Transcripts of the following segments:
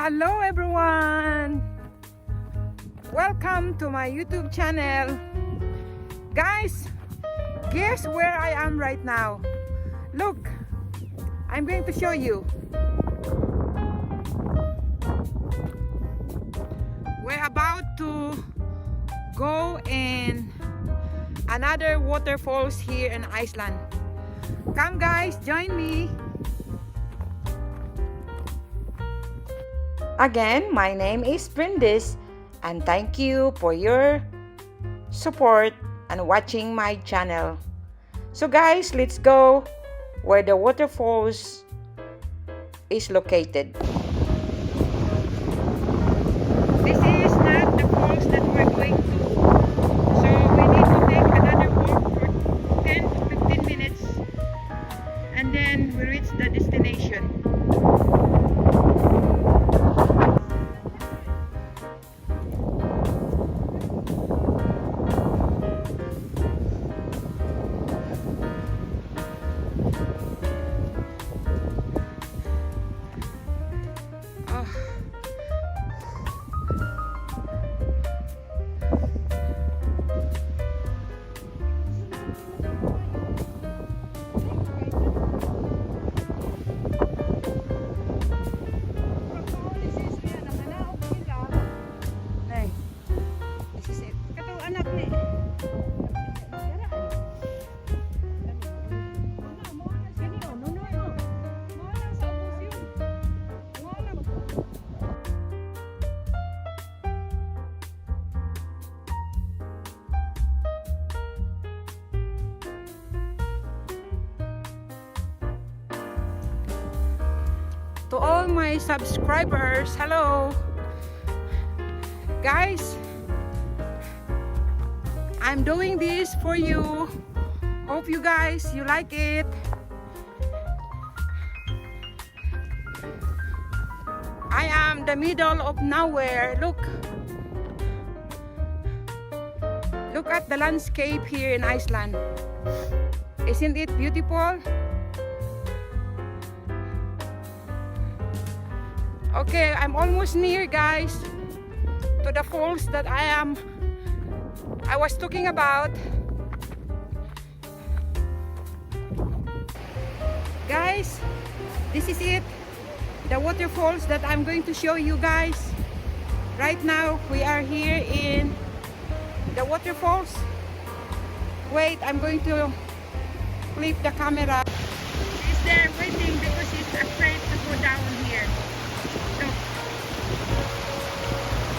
Hello everyone! Welcome to my YouTube channel. Guys, guess where I am right now? Look, I'm going to show you. We're about to go in another waterfalls here in Iceland. Come guys, join me. Again, my name is Brindis and thank you for your support and watching my channel. So guys, let's go where the waterfalls is located. This is not the falls that we're going to. So we need to take another walk for 10 to 15 minutes and then we reach the destination. To all my subscribers, hello guys, I'm doing this for you. Hope you guys you like it. I am the middle of nowhere. Look at the landscape here in Iceland. Isn't it beautiful? Okay, I'm almost near guys to the falls that I was talking about. Guys, this is it. The waterfalls that I'm going to show you guys. Right now we are here in the waterfalls. Wait, I'm going to flip the camera. He's there waiting because he's afraid to go down here.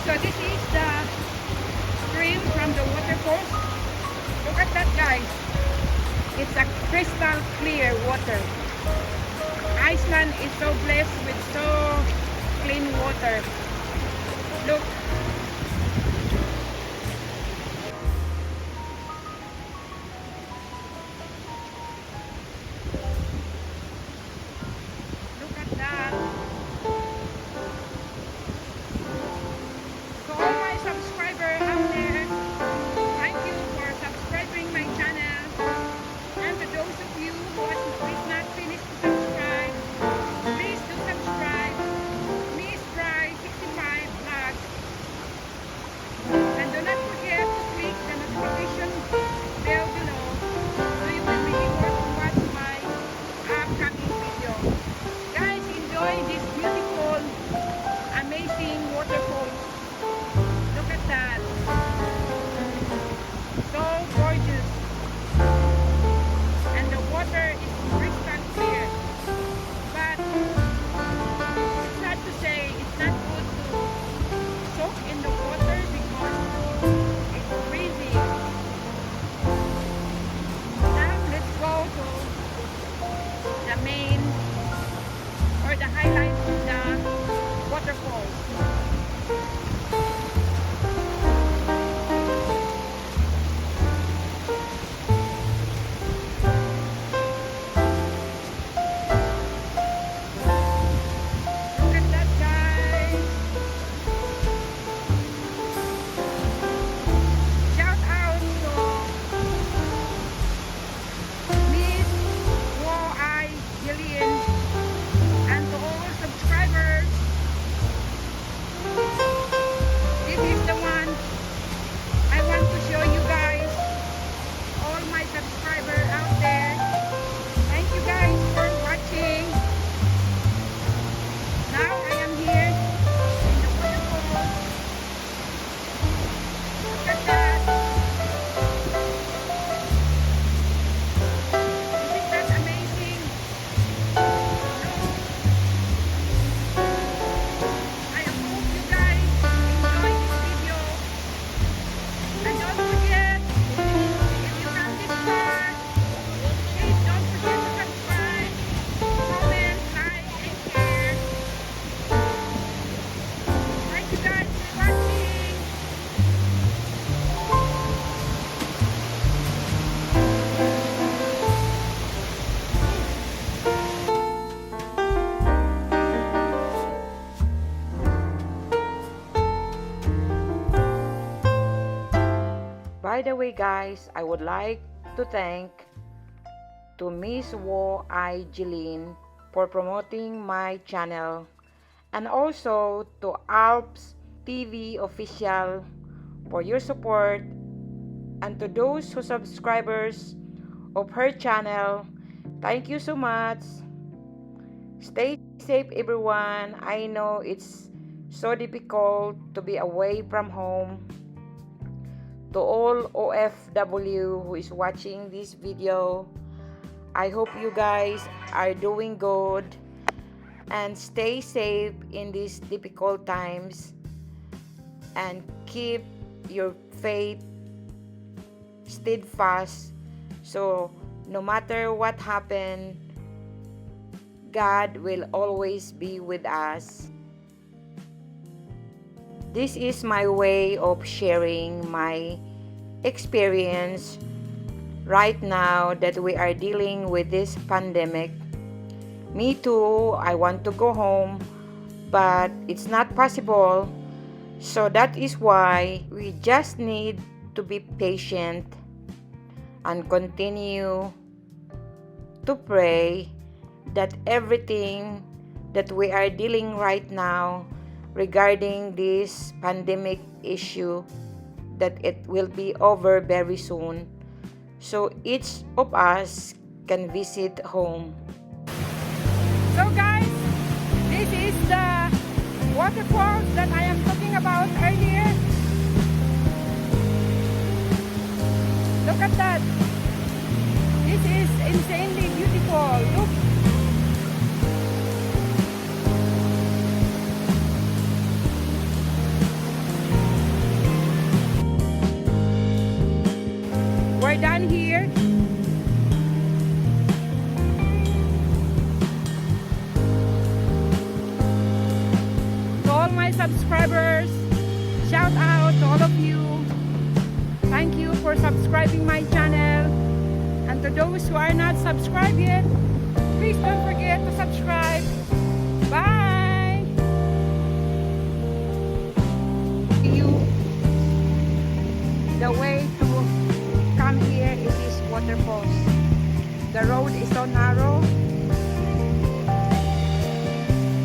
So this is the stream from the waterfall. Look at that guys. It's a crystal clear water. Iceland is so blessed with so clean water. Look. Look at that. Subscriber out there, thank you for subscribing my channel, and to those of you who did not finish to subscribe, please do subscribe. Miss Fry 65 Vlogs. by the way, guys, I would like to thank to Miss Wo I Jeline for promoting my channel, and also to Alps TV official for your support, and to those who subscribers of her channel, thank you so much. Stay safe, everyone. I know it's so difficult to be away from home. To all OFW who is watching this video, I hope you guys are doing good and stay safe in these difficult times, and keep your faith steadfast. So no matter what happen, God will always be with us. This is my way of sharing my experience right now that we are dealing with this pandemic. Me too, I want to go home, but it's not possible. So that is why we just need to be patient and continue to pray that everything that we are dealing right now regarding this pandemic issue, that it will be over very soon, so each of us can visit home. So guys, this is the waterfalls that I am talking about earlier. Look at that. This is insanely beautiful. Look. We're done here. To all my subscribers, shout out to all of you. Thank you for subscribing my channel. And to those who are not subscribed yet, please don't forget to subscribe. Bye! You, the way to come here is this waterfalls. The road is so narrow.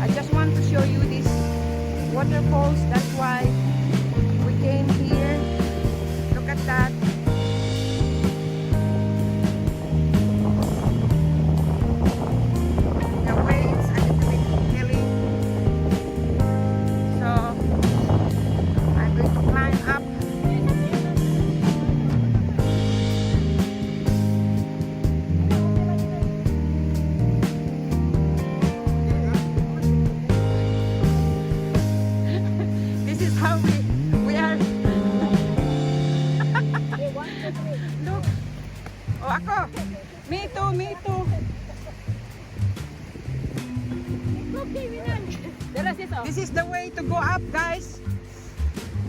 I just want to show you this waterfalls. That's why we came here. Look at that. The way it's a little bit hilly. So I'm going to climb up. This is how we are. Look. Oh, ako. Me too, me too. This is the way to go up, guys.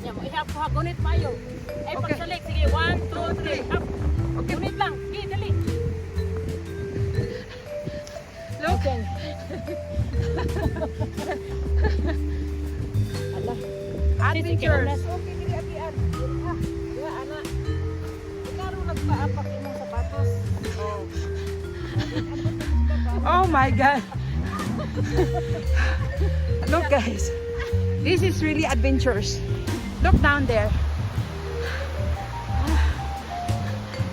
Ihap ko gunit mayo. Ay Okay. pagsalik sige 1 2 3 up. Okay. Gunit lang. Sige dali. Look. Ala. Adventures. Okay dili abian. Ah, ya ana. Ikaro nagpaapak imong sapatos. Oh my God. Look, guys. This is really adventures. Look down there.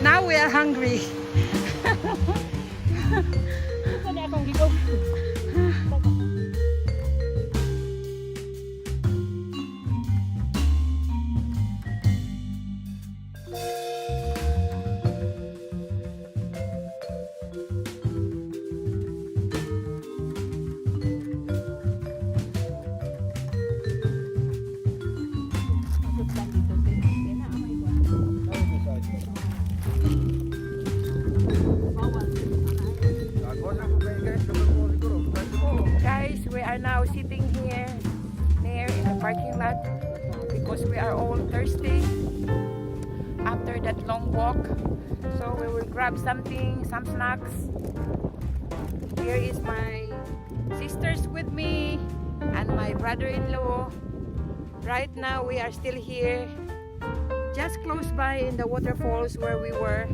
Now we are hungry. Kani akong gigog. Guys, we are now sitting here near in the parking lot because we are all thirsty after that long walk. So we will grab something, some snacks. Here is my sisters with me and my brother-in-law. Right now we are still here just close by in the waterfalls where we were.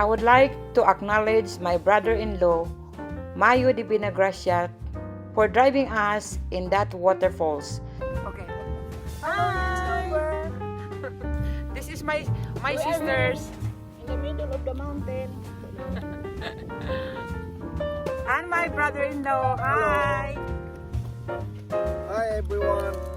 I would like to acknowledge my brother-in-law, Mayo de Binagracia, for driving us in that waterfalls. Okay. Hi! This is my sisters In the middle of the mountain. and my brother-in-law. Hi. Hi everyone.